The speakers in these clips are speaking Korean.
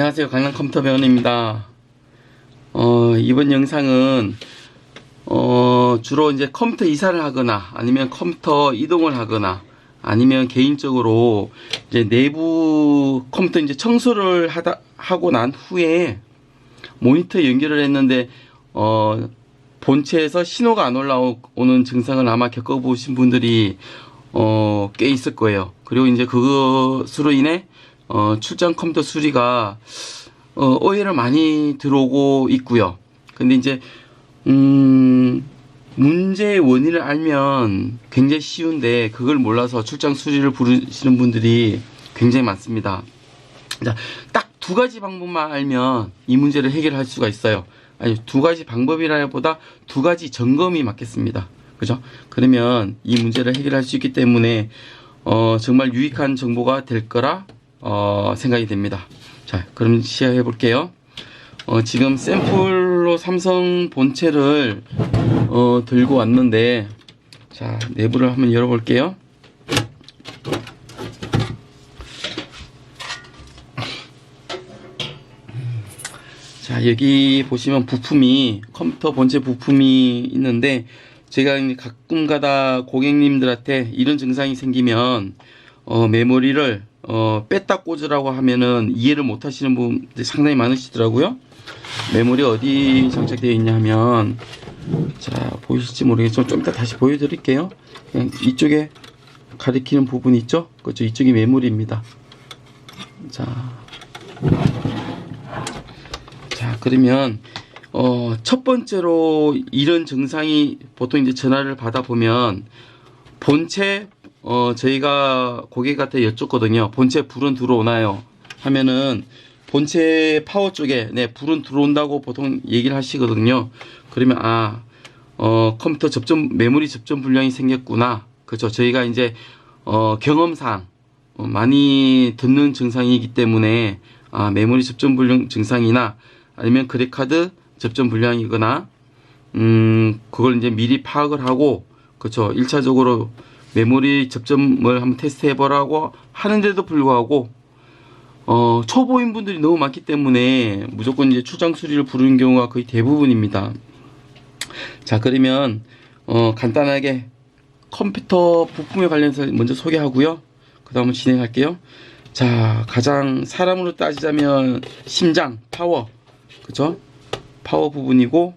안녕하세요. 강남 컴퓨터 배원입니다. 이번 영상은 주로 이제 컴퓨터 이사를 하거나 아니면 컴퓨터 이동을 하거나 아니면 개인적으로 이제 내부 컴퓨터 이제 청소를 하고 난 후에 모니터 연결을 했는데 본체에서 신호가 안 올라오는 증상을 아마 겪어보신 분들이 꽤 있을 거예요. 그리고 이제 그것으로 인해 출장 컴퓨터 수리가 오해를 많이 들어오고 있고요. 근데 이제 문제의 원인을 알면 굉장히 쉬운데 그걸 몰라서 출장 수리를 부르시는 분들이 굉장히 많습니다. 자, 딱 두 가지 방법만 알면 이 문제를 해결할 수가 있어요. 아니, 두 가지 방법이라기보다 두 가지 점검이 맞겠습니다. 그죠? 그러면 이 문제를 해결할 수 있기 때문에 정말 유익한 정보가 될 거라 생각이 됩니다. 자, 그럼 시작해 볼게요. 지금 샘플로 삼성 본체를 들고 왔는데, 자, 내부를 한번 열어 볼게요. 자, 여기 보시면 부품이, 컴퓨터 본체 부품이 있는데, 제가 가끔 가다 고객님들한테 이런 증상이 생기면 메모리를 뺐다 꽂으라고 하면은 이해를 못 하시는 분들이 상당히 많으시더라고요. 메모리 어디 장착되어 있냐 하면, 자, 보이실지 모르겠지만 좀 이따 다시 보여드릴게요. 그냥 이쪽에 가리키는 부분이 있죠? 그렇죠. 이쪽이 메모리입니다. 자, 그러면 첫 번째로 이런 증상이 보통 이제 전화를 받아보면 본체 저희가 고객한테 여쭙거든요. 본체 불은 들어오나요? 하면은 본체 파워 쪽에 네, 불은 들어온다고 보통 얘기를 하시거든요. 그러면 컴퓨터 메모리 접점 불량이 생겼구나. 그렇죠. 저희가 이제 경험상 많이 듣는 증상이기 때문에 메모리 접점 불량 증상이나 아니면 그래픽카드 접점 불량이거나 그걸 이제 미리 파악을 하고, 그렇죠. 1차적으로 메모리 접점을 한번 테스트 해보라고 하는데도 불구하고 초보인 분들이 너무 많기 때문에 무조건 이제 출장 수리를 부르는 경우가 거의 대부분입니다. 자, 그러면 간단하게 컴퓨터 부품에 관련해서 먼저 소개하고요. 그 다음은 진행할게요. 자, 가장 사람으로 따지자면 심장, 파워, 그쵸? 파워 부분이고,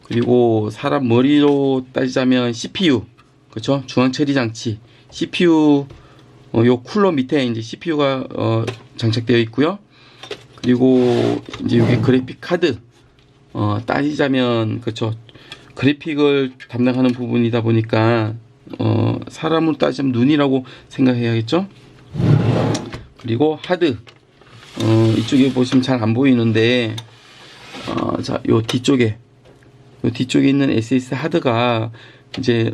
그리고 사람 머리로 따지자면 CPU, 그쵸? 중앙 처리 장치, CPU, 요 쿨러 밑에 이제 CPU가 장착되어 있고요. 그리고 이제 여기 그래픽 카드, 따지자면, 그쵸? 그래픽을 담당하는 부분이다 보니까, 사람으로 따지자면 눈이라고 생각해야겠죠? 그리고 하드, 이쪽에 보시면 잘 안 보이는데, 자, 요 뒤쪽에 있는 SS 하드가 이제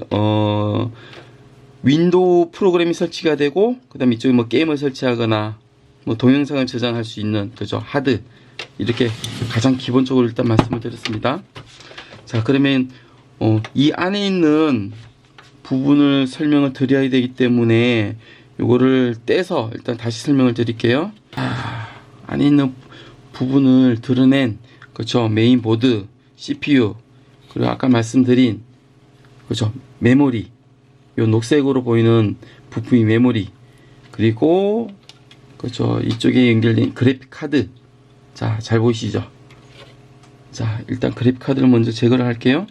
윈도우 프로그램이 설치가 되고, 그다음에 이쪽에 뭐 게임을 설치하거나 뭐 동영상을 저장할 수 있는, 그죠, 하드. 이렇게 가장 기본적으로 일단 말씀을 드렸습니다. 자, 그러면 이 안에 있는 부분을 설명을 드려야 되기 때문에 요거를 떼서 일단 다시 설명을 드릴게요. 안에 있는 부분을 드러낸, 그렇죠, 메인보드, CPU, 그리고 아까 말씀드린, 그렇죠, 메모리, 요 녹색으로 보이는 부품이 메모리, 그리고 그렇죠, 이쪽에 연결된 그래픽 카드. 자, 잘 보이시죠? 자, 일단 그래픽 카드를 먼저 제거를 할게요.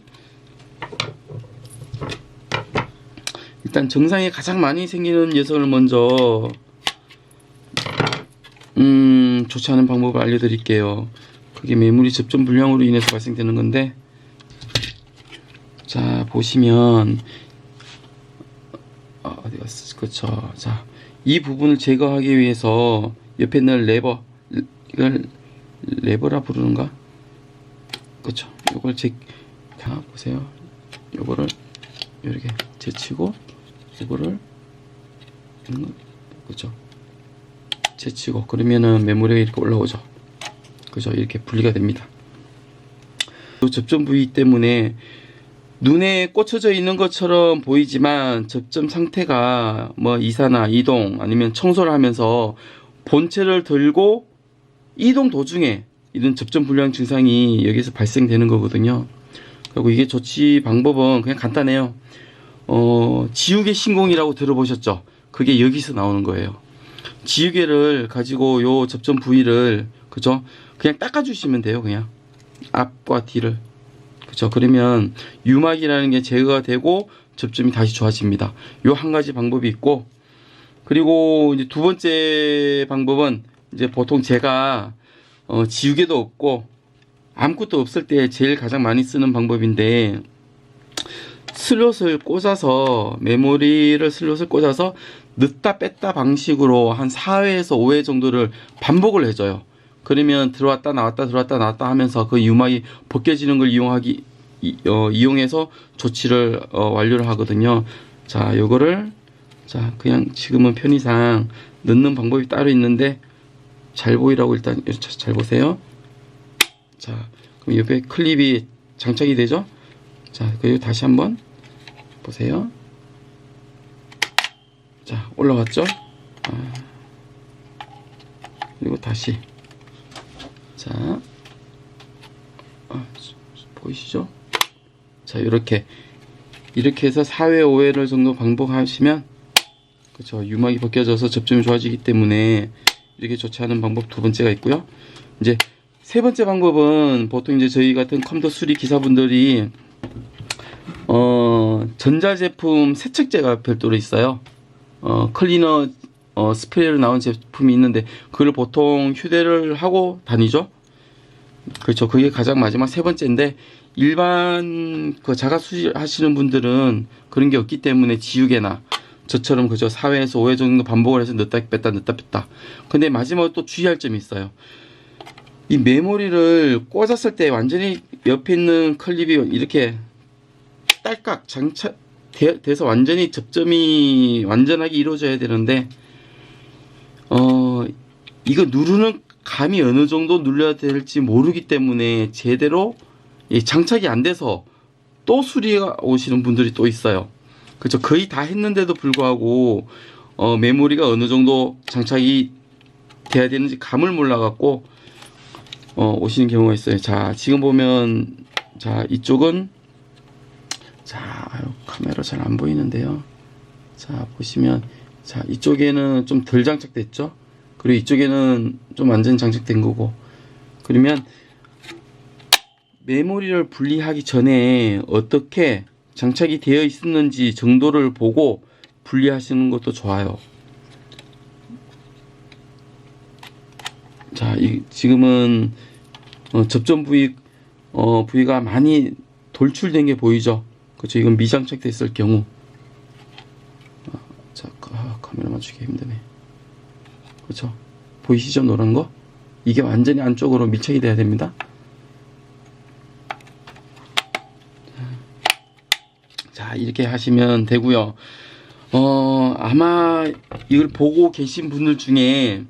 일단 정상에 가장 많이 생기는 녀석을 먼저 좋지 않은 방법을 알려드릴게요. 그게 메모리 접점 불량으로 인해서 발생되는 건데, 자, 보시면 어디 갔어? 그쵸. 자, 이 부분을 제거하기 위해서 옆에 있는 레버, 이걸 레버라 부르는가? 그쵸. 요걸 자, 보세요. 요거를 이렇게 제치고, 이거를 그쵸, 제치고, 그러면은 메모리가 이렇게 올라오죠. 그죠? 이렇게 분리가 됩니다. 접점 부위 때문에 눈에 꽂혀져 있는 것처럼 보이지만 접점 상태가 뭐 이사나 이동 아니면 청소를 하면서 본체를 들고 이동 도중에 이런 접점 불량 증상이 여기서 발생되는 거거든요. 그리고 이게 조치 방법은 그냥 간단해요. 지우개 신공이라고 들어보셨죠? 그게 여기서 나오는 거예요. 지우개를 가지고 요 접점 부위를, 그죠? 그냥 닦아주시면 돼요. 그냥 앞과 뒤를, 그죠? 그러면 유막이라는 게 제거가 되고 접점이 다시 좋아집니다. 요 한 가지 방법이 있고, 그리고 이제 두 번째 방법은 이제 보통 제가 지우개도 없고 아무것도 없을 때 제일 가장 많이 쓰는 방법인데, 슬롯을 꽂아서, 메모리를 슬롯을 꽂아서 넣다 뺐다 방식으로 한 4회에서 5회 정도를 반복을 해줘요. 그러면 들어왔다 나왔다 들어왔다 나왔다 하면서 그 유막이 벗겨지는 걸 이용해서 조치를 완료를 하거든요. 자, 요거를, 자, 그냥 지금은 편의상 넣는 방법이 따로 있는데, 잘 보이라고 일단 잘 보세요. 자, 그럼 옆에 클립이 장착이 되죠? 자, 그리고 다시 한번 보세요. 자, 올라왔죠? 그리고 다시. 자, 보이시죠? 자, 이렇게 해서 4회, 5회를 정도 반복하시면, 그쵸, 유막이 벗겨져서 접점이 좋아지기 때문에 이렇게 조치하는 방법 두 번째가 있고요. 이제 세 번째 방법은 보통 이제 저희 같은 컴퓨터 수리 기사분들이 전자제품 세척제가 별도로 있어요. 클리너 스프레이로 나온 제품이 있는데 그걸 보통 휴대를 하고 다니죠. 그렇죠. 그게 가장 마지막 세 번째인데, 일반 그 자가 수리 하시는 분들은 그런 게 없기 때문에 지우개나 저처럼 그저 4회에서 5회 정도 반복을 해서 넣다 뺐다 넣다 뺐다. 근데 마지막으로 또 주의할 점이 있어요. 이 메모리를 꽂았을 때 완전히 옆에 있는 클립이 이렇게 딸깍 장착돼서 완전히 접점이 완전하게 이루어져야 되는데, 이거 누르는 감이 어느 정도 눌려야 될지 모르기 때문에 제대로 장착이 안 돼서 또 수리가 오시는 분들이 또 있어요. 그렇죠. 거의 다 했는데도 불구하고 메모리가 어느 정도 장착이 돼야 되는지 감을 몰라갖고 오시는 경우가 있어요. 자, 지금 보면, 자, 이쪽은, 자, 카메라 잘 안 보이는데요. 자, 보시면, 자, 이쪽에는 좀 덜 장착됐죠? 그리고 이쪽에는 좀 완전 장착된 거고. 그러면 메모리를 분리하기 전에 어떻게 장착이 되어 있었는지 정도를 보고 분리하시는 것도 좋아요. 자, 지금은 접점 부위가 많이 돌출된 게 보이죠? 그렇죠? 이건 미장착됐을 경우. 자, 카메라 맞추기 힘드네. 그렇죠? 보이시죠? 노란 거? 이게 완전히 안쪽으로 밀착이 돼야 됩니다. 자, 이렇게 하시면 되고요. 아마 이걸 보고 계신 분들 중에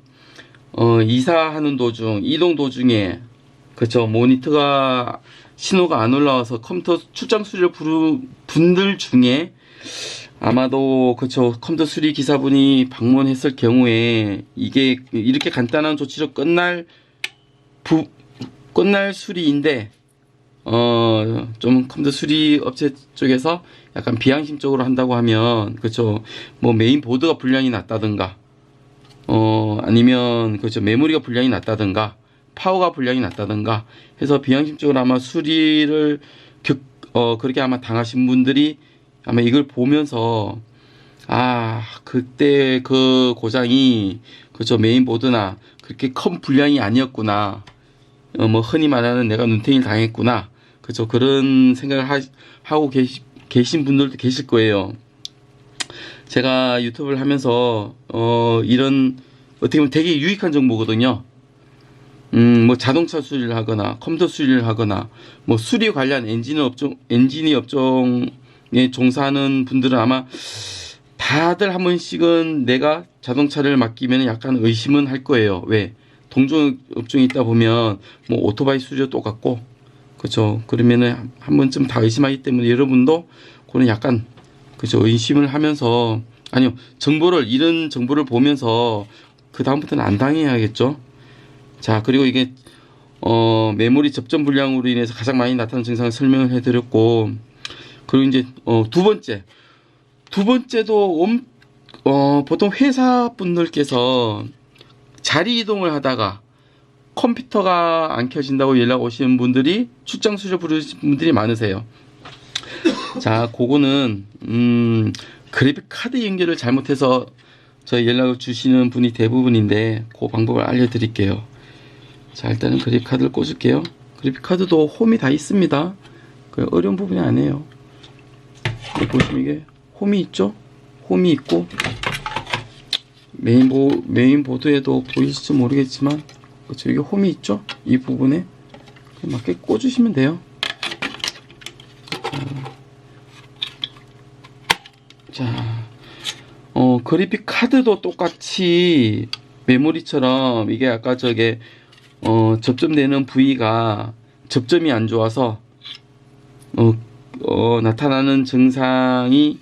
이사하는 도중, 이동 도중에, 그쵸, 모니터가 신호가 안 올라와서 컴퓨터 출장 수리를 부른 분들 중에 아마도, 그쵸, 컴퓨터 수리 기사분이 방문했을 경우에 이게 이렇게 간단한 조치로 끝날 수리인데, 좀 컴퓨터 수리 업체 쪽에서 약간 비양심적으로 한다고 하면, 그쵸, 뭐 메인 보드가 불량이 났다든가, 아니면, 그쵸, 메모리가 불량이 났다든가, 파워가 불량이 났다든가 해서 비양심적으로 아마 수리를 그렇게 아마 당하신 분들이 아마 이걸 보면서, 그때 그 고장이, 그쵸, 메인보드나 그렇게 큰 불량이 아니었구나, 뭐 흔히 말하는 내가 눈탱이를 당했구나, 그쵸, 그런 생각을 하고 계신 분들도 계실 거예요. 제가 유튜브를 하면서 이런 어떻게 보면 되게 유익한 정보거든요. 뭐 자동차 수리를 하거나 컴퓨터 수리를 하거나 뭐 수리 관련 엔지니 업종에 종사하는 분들은 아마 다들 한 번씩은 내가 자동차를 맡기면 약간 의심은 할 거예요. 왜? 동종 업종에 있다 보면 뭐 오토바이 수리도 똑같고, 그렇죠. 그러면은 한 번쯤 다 의심하기 때문에 여러분도 그런 약간, 그렇죠, 의심을 하면서, 아니요, 이런 정보를 보면서 그 다음부터는 안 당해야겠죠. 자, 그리고 이게 메모리 접점 불량으로 인해서 가장 많이 나타나는 증상을 설명을 해드렸고, 그리고 이제 두 번째도 보통 회사 분들께서 자리 이동을 하다가 컴퓨터가 안 켜진다고 연락 오시는 분들이 출장 수수료 부르시는 분들이 많으세요. 자, 그거는 그래픽 카드 연결을 잘못해서 저희 연락을 주시는 분이 대부분인데, 그 방법을 알려드릴게요. 자, 일단은 그래픽 카드를 꽂을게요. 그래픽 카드도 홈이 다 있습니다. 어려운 부분이 아니에요. 보시면 이게 홈이 있죠? 홈이 있고, 메인보드에도 보이실지 모르겠지만, 그렇죠, 이게 홈이 있죠? 이 부분에 맞게 꽂으시면 돼요. 자, 그래픽 카드도 똑같이 메모리처럼 이게 아까 저게 접점되는 부위가 접점이 안 좋아서 나타나는 증상이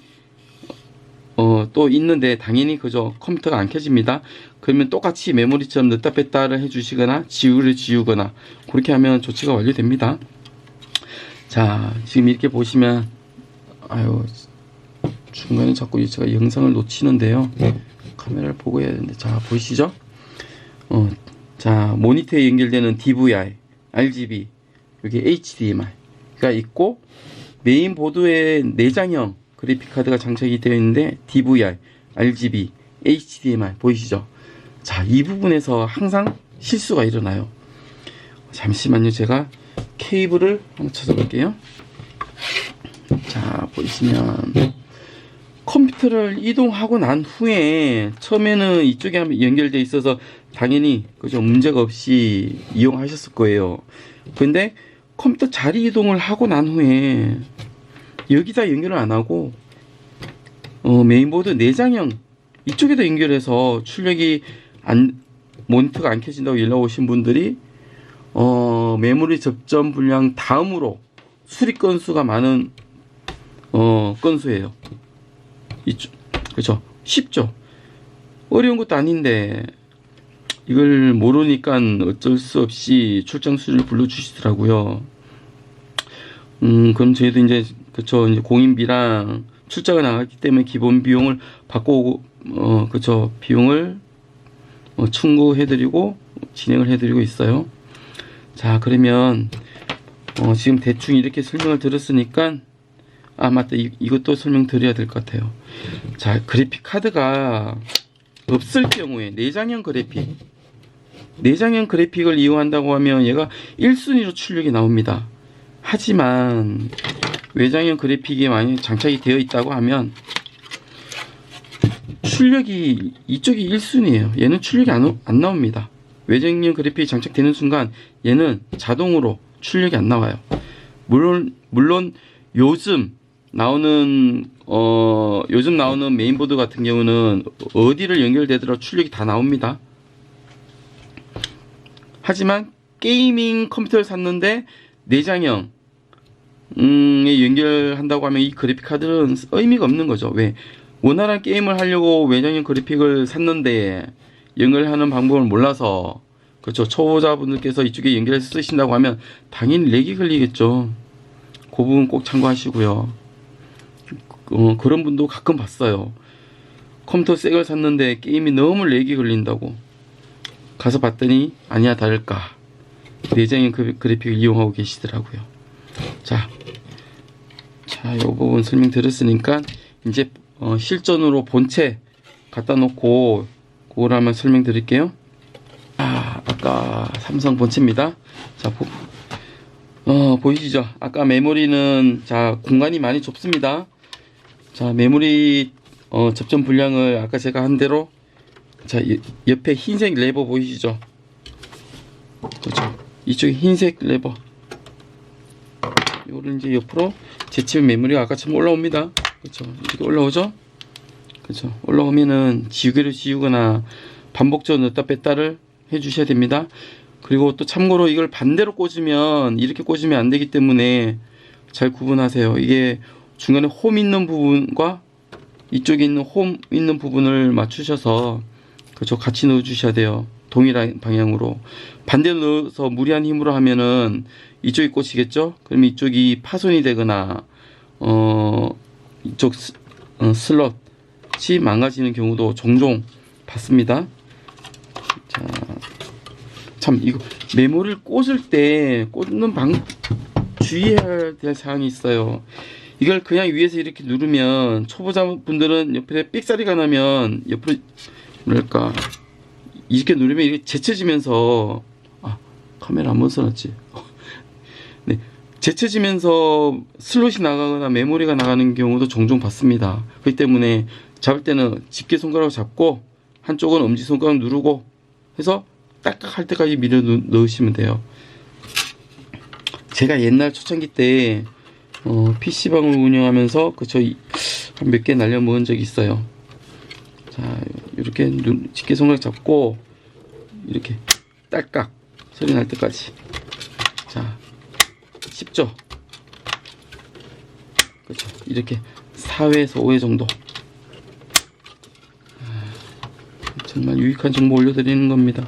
또 있는데, 당연히 그죠, 컴퓨터가 안 켜집니다. 그러면 똑같이 메모리처럼 넣다 뺐다를 해주시거나 지우거나 그렇게 하면 조치가 완료됩니다. 자, 지금 이렇게 보시면, 아유, 중간에 자꾸 제가 영상을 놓치는데요. 카메라를 보고 해야 되는데, 자, 보이시죠? 자, 모니터에 연결되는 DVI, RGB, 여기 HDMI가 있고, 메인보드에 내장형 그래픽 카드가 장착이 되어 있는데, DVI, RGB, HDMI 보이시죠? 자, 이 부분에서 항상 실수가 일어나요. 잠시만요, 제가 케이블을 한번 찾아볼게요. 자, 보시면 컴퓨터를 이동하고 난 후에 처음에는 이쪽에 연결되어 있어서 당연히 그죠, 문제가 없이 이용하셨을 거예요. 근데 컴퓨터 자리 이동을 하고 난 후에 여기다 연결을 안 하고 메인보드 내장형 이쪽에다 연결해서 모니터가 안 켜진다고 연락 오신 분들이 메모리 접점 불량 다음으로 수리 건수가 많은 건수예요. 그렇죠? 쉽죠? 어려운 것도 아닌데 이걸 모르니까 어쩔 수 없이 출장 수리를 불러주시더라고요. 그럼 저희도 이제 그쵸, 이제 공인비랑 출장을 나갔기 때문에 기본 비용을 받고 그쵸, 비용을 충고해드리고 진행을 해드리고 있어요. 자, 그러면 지금 대충 이렇게 설명을 들었으니까, 아 맞다, 이것도 설명드려야 될 것 같아요. 자, 그래픽 카드가 없을 경우에 내장형 그래픽을 이용한다고 하면 얘가 1순위로 출력이 나옵니다. 하지만 외장형 그래픽이 만약 장착이 되어 있다고 하면 출력이 이쪽이 1순위예요. 얘는 출력이 안 나옵니다. 외장형 그래픽이 장착되는 순간 얘는 자동으로 출력이 안 나와요. 물론 요즘 나오는 메인보드 같은 경우는 어디를 연결되더라도 출력이 다 나옵니다. 하지만 게이밍 컴퓨터를 샀는데 내장형 연결한다고 하면 이 그래픽 카드는 의미가 없는 거죠. 왜? 원활한 게임을 하려고 외장형 그래픽을 샀는데 연결하는 방법을 몰라서, 그렇죠, 초보자분들께서 이쪽에 연결해서 쓰신다고 하면 당연히 렉이 걸리겠죠. 그 부분 꼭 참고하시고요. 그런 분도 가끔 봤어요. 컴퓨터 새 걸 샀는데 게임이 너무 렉이 걸린다고 가서 봤더니 아니야 다를까 내장형 그래픽을 이용하고 계시더라고요. 자, 이 부분 설명 드렸으니까 이제 실전으로 본체 갖다 놓고 그걸 한번 설명 드릴게요. 아까 삼성 본체입니다. 자, 보이시죠? 아까 메모리는, 자, 공간이 많이 좁습니다. 자, 메모리 접점 불량을 아까 제가 한 대로, 자, 옆에 흰색 레버 보이시죠? 그렇죠? 이쪽에 흰색 레버, 요를 이제 옆으로 제치면 메모리가 아까처럼 올라옵니다. 그렇죠? 이렇게 올라오죠? 그렇죠? 올라오면은 지우거나 반복적으로 넣었다 뺐다를 해 주셔야 됩니다. 그리고 또 참고로 이걸 반대로 꽂으면, 이렇게 꽂으면 안 되기 때문에 잘 구분하세요. 이게 중간에 홈 있는 부분과 이쪽에 있는 홈 있는 부분을 맞추셔서, 그렇죠, 같이 넣어 주셔야 돼요. 동일한 방향으로. 반대로 넣어서 무리한 힘으로 하면은 이쪽이 꽂히겠죠? 그러면 이쪽이 파손이 되거나 이쪽 슬롯이 망가지는 경우도 종종 봤습니다. 자, 참 이거 메모를 꽂을 때 꽂는 주의해야 될 사항이 있어요. 이걸 그냥 위에서 이렇게 누르면 초보자분들은 옆에 삑사리가 나면 옆으로 뭐랄까 이렇게 누르면 이렇게 제쳐지면서 카메라 안 멈춰놨지. 네, 제쳐지면서 슬롯이 나가거나 메모리가 나가는 경우도 종종 봤습니다. 그렇기 때문에 잡을 때는 집게 손가락으로 잡고 한쪽은 엄지손가락 누르고 해서 딱딱 할 때까지 밀어 넣으시면 돼요. 제가 옛날 초창기 때 PC방을 운영하면서 한 몇 개 날려 먹은 적이 있어요. 자, 이렇게 집게 손가락 잡고 이렇게 딸깍 소리 날 때까지. 자, 쉽죠? 그렇죠. 이렇게 4회에서 5회 정도. 정말 유익한 정보 올려드리는 겁니다.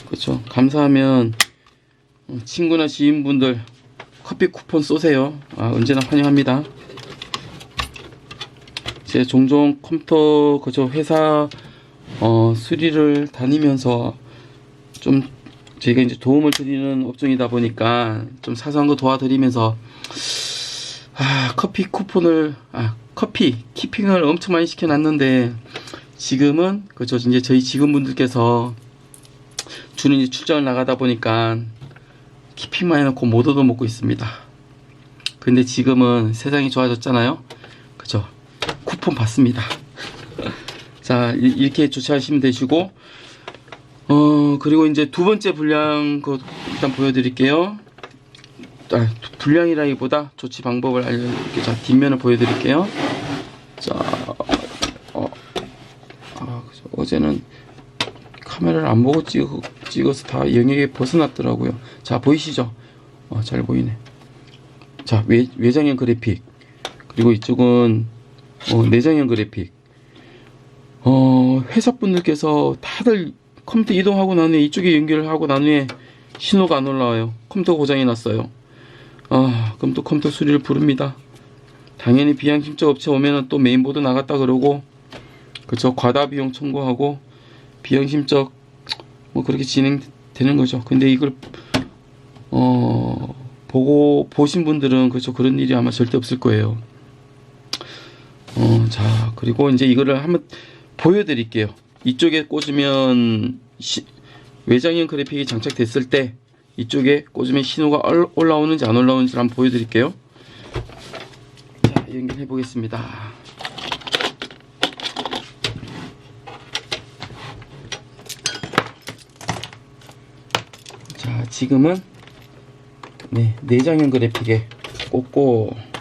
그렇죠. 감사하면 친구나 지인분들 커피 쿠폰 쏘세요. 언제나 환영합니다. 제가 종종 컴퓨터 회사 수리를 다니면서 좀 저희가 이제 도움을 드리는 업종이다 보니까 좀 사소한 거 도와드리면서 커피 쿠폰을 커피 키핑을 엄청 많이 시켜놨는데 지금은 이제 저희 직원분들께서 주는 이제 출장을 나가다 보니까 키핑만 해놓고 못 얻어먹고 있습니다. 근데 지금은 세상이 좋아졌잖아요. 그죠? 쿠폰 받습니다. 자, 이렇게 조치하시면 되시고 그리고 이제 두 번째 분량 일단 보여드릴게요. 분량이라기보다 조치 방법을 알려드릴게요. 자, 뒷면을 보여드릴게요. 자, 어제는 카메라를 안 보고 찍어서 다 영역에 벗어났더라고요. 자, 보이시죠? 잘 보이네. 자, 외장형 그래픽. 그리고 이쪽은 내장형 그래픽. 회사분들께서 다들 컴퓨터 이동하고 난 후에 이쪽에 연결을 하고 난 후에 신호가 안 올라와요. 컴퓨터 고장이 났어요. 그럼 또 컴퓨터 수리를 부릅니다. 당연히 비양심적 업체 오면은 또 메인보드 나갔다 그러고, 그쵸, 과다 비용 청구하고 비양심적 그렇게 진행되는 거죠. 근데 이걸 보신 분들은 그런 일이 아마 절대 없을 거예요. 자, 그리고 이제 이거를 한번 보여드릴게요. 이쪽에 꽂으면 외장형 그래픽이 장착됐을 때 이쪽에 꽂으면 신호가 올라오는지 안 올라오는지 한번 보여드릴게요. 자, 연결해 보겠습니다. 자, 지금은 내장형 그래픽에 꽂고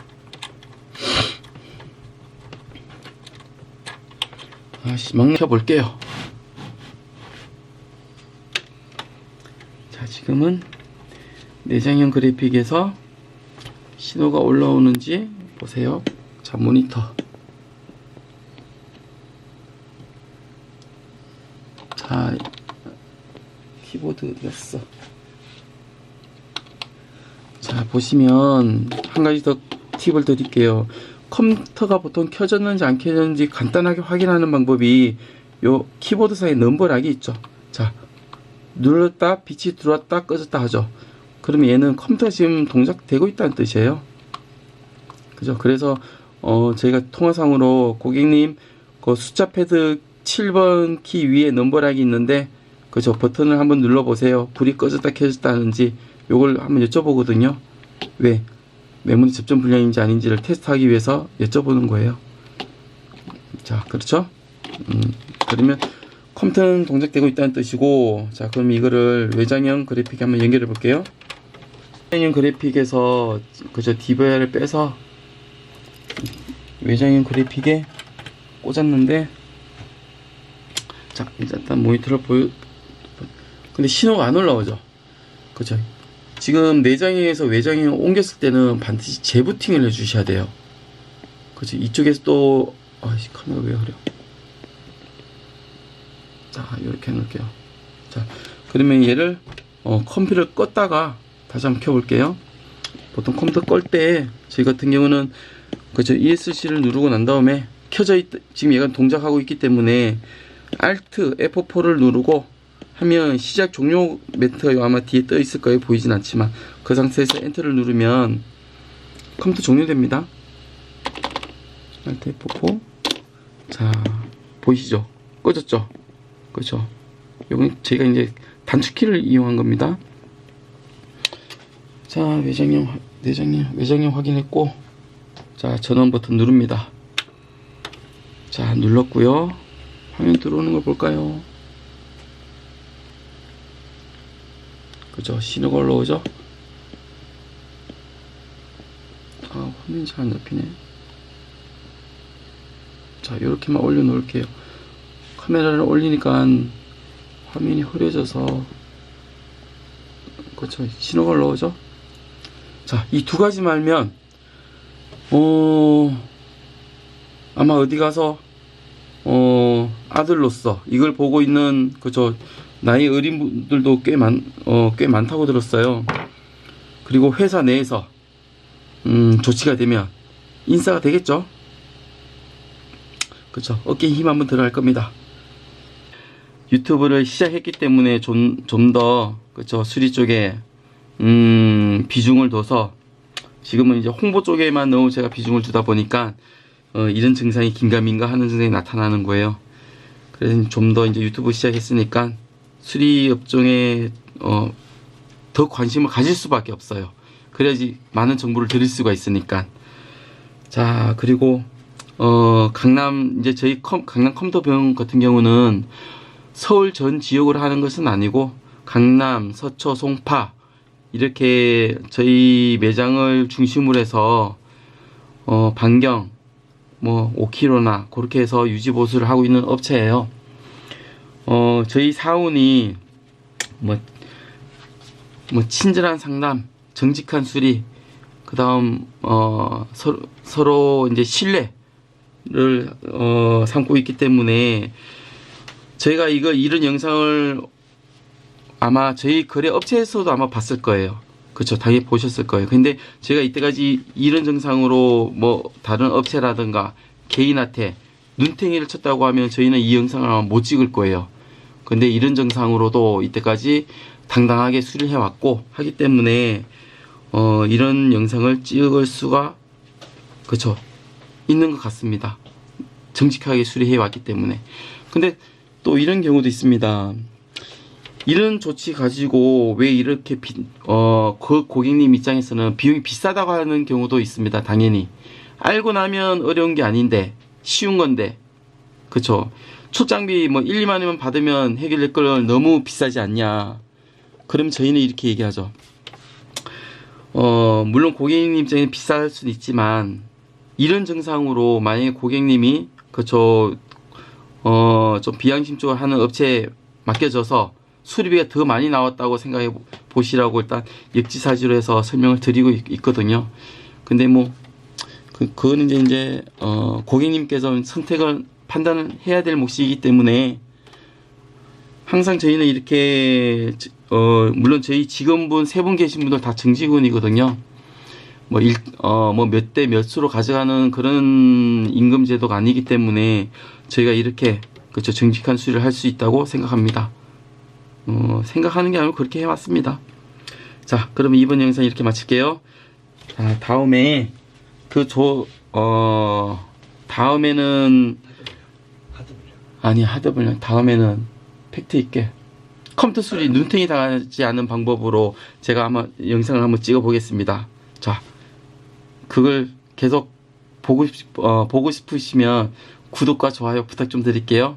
막내 켜볼게요. 자, 지금은 내장형 그래픽에서 신호가 올라오는지 보세요. 자, 모니터. 자, 키보드 어디 갔어? 자, 보시면 한 가지 더 팁을 드릴게요. 컴퓨터가 보통 켜졌는지 안 켜졌는지 간단하게 확인하는 방법이 요 키보드상에 넘버락이 있죠. 자, 눌렀다 빛이 들어왔다 꺼졌다 하죠. 그러면 얘는 컴퓨터가 지금 동작되고 있다는 뜻이에요. 그죠? 그래서 저희가 통화상으로 고객님 그 숫자 패드 7번 키 위에 넘버락이 있는데 그죠? 버튼을 한번 눌러보세요. 불이 꺼졌다 켜졌다 하는지 요걸 한번 여쭤보거든요. 왜? 메모리 접점 불량인지 아닌지를 테스트하기 위해서 여쭤보는 거예요. 자, 그렇죠? 그러면 컴퓨터는 동작되고 있다는 뜻이고, 자, 그럼 이거를 외장형 그래픽에 한번 연결해 볼게요. 외장형 그래픽에서 그저 DVR을 빼서 외장형 그래픽에 꽂았는데, 자, 일단 모니터를 근데 신호가 안 올라오죠. 그죠? 지금 내장형에서 외장형 옮겼을 때는 반드시 재부팅을 해주셔야 돼요. 그치? 이쪽에서 또, 카메라 왜 그래? 자, 이렇게 해놓을게요. 자, 그러면 얘를 컴퓨터를 껐다가 다시 한번 켜볼게요. 보통 컴퓨터 끌 때 저희 같은 경우는 그죠, ESC를 누르고 난 다음에 지금 얘가 동작하고 있기 때문에 Alt F4를 누르고 하면 시작 종료 멘트가 아마 뒤에 떠 있을 거예요. 보이진 않지만 그 상태에서 엔터를 누르면 컴퓨터 종료됩니다. Alt F4. 자, 보이시죠? 꺼졌죠? 그렇죠? 이건 제가 이제 단축키를 이용한 겁니다. 자, 외장형 확인했고, 자, 전원 버튼 누릅니다. 자, 눌렀고요. 화면 들어오는 걸 볼까요? 그죠? 신호가 올라오죠? 아, 화면이 잘 안 잡히네. 자, 이렇게만 올려놓을게요. 카메라를 올리니까 화면이 흐려져서, 그렇죠? 신호가 올라오죠? 자, 이 두 가지 말면 아마 어디 가서 아들로서 이걸 보고 있는 그저 나이 어린 분들도 꽤 많다고 들었어요. 그리고 회사 내에서 조치가 되면 인싸가 되겠죠. 그쵸, 어깨에 힘 한번 들어갈 겁니다. 유튜브를 시작했기 때문에 좀 더 그쵸, 수리 쪽에 비중을 둬서 지금은 이제 홍보 쪽에만 너무 제가 비중을 주다 보니까 이런 증상이 긴가민가 하는 증상이 나타나는 거예요. 그래서 좀 더 이제 유튜브 시작했으니까 수리 업종에 더 관심을 가질 수밖에 없어요. 그래야지 많은 정보를 드릴 수가 있으니까. 자, 그리고 강남 이제 저희 강남 컴퓨터 병원 같은 경우는 서울 전 지역으로 하는 것은 아니고 강남, 서초, 송파 이렇게 저희 매장을 중심으로 해서 반경 뭐 5km나 그렇게 해서 유지 보수를 하고 있는 업체예요. 저희 사원이 뭐 친절한 상담, 정직한 수리, 그 다음 서로 이제 신뢰를 삼고 있기 때문에 저희가 이런 영상을 아마 저희 거래 업체에서도 아마 봤을 거예요. 그렇죠, 당연히 보셨을 거예요. 근데 제가 이때까지 이런 증상으로 뭐 다른 업체라든가 개인한테 눈탱이를 쳤다고 하면 저희는 이 영상을 아마 못 찍을 거예요. 근데 이런 증상으로도 이때까지 당당하게 수리를 해왔고 하기 때문에 이런 영상을 찍을 수가 그쵸 있는 것 같습니다. 정직하게 수리해 왔기 때문에. 근데 또 이런 경우도 있습니다. 이런 조치 가지고 왜 이렇게 그 고객님 입장에서는 비용이 비싸다고 하는 경우도 있습니다. 당연히 알고 나면 어려운 게 아닌데 쉬운 건데 그쵸, 초장비 뭐 1, 2만 원만 받으면 해결될 걸 너무 비싸지 않냐. 그럼 저희는 이렇게 얘기하죠. 물론 고객님 입장에 비쌀 수도 있지만 이런 증상으로 만약에 고객님이 그쵸 좀 비양심적으로 하는 업체에 맡겨져서 수리비가 더 많이 나왔다고 생각해 보시라고 일단 역지사지로 해서 설명을 드리고 있거든요. 근데 뭐 그거는 이제 고객님께서 선택을 판단을 해야 될 몫이기 때문에 항상 저희는 이렇게 물론 저희 직원분 3분 계신 분들 다 정직원이거든요. 뭐 몇 대 몇수로 가져가는 그런 임금 제도가 아니기 때문에 저희가 이렇게 그쵸 정직한 수리를 할 수 있다고 생각합니다. 생각하는 게 아니고 그렇게 해왔습니다. 자, 그러면 이번 영상 이렇게 마칠게요. 자, 다음에 다음에는 하드블련 다음에는 팩트 있게 컴퓨터 수리 눈탱이 당하지 않는 방법으로 제가 한번 영상을 한번 찍어 보겠습니다. 자, 그걸 계속 보고 싶으시면 구독과 좋아요 부탁 좀 드릴게요.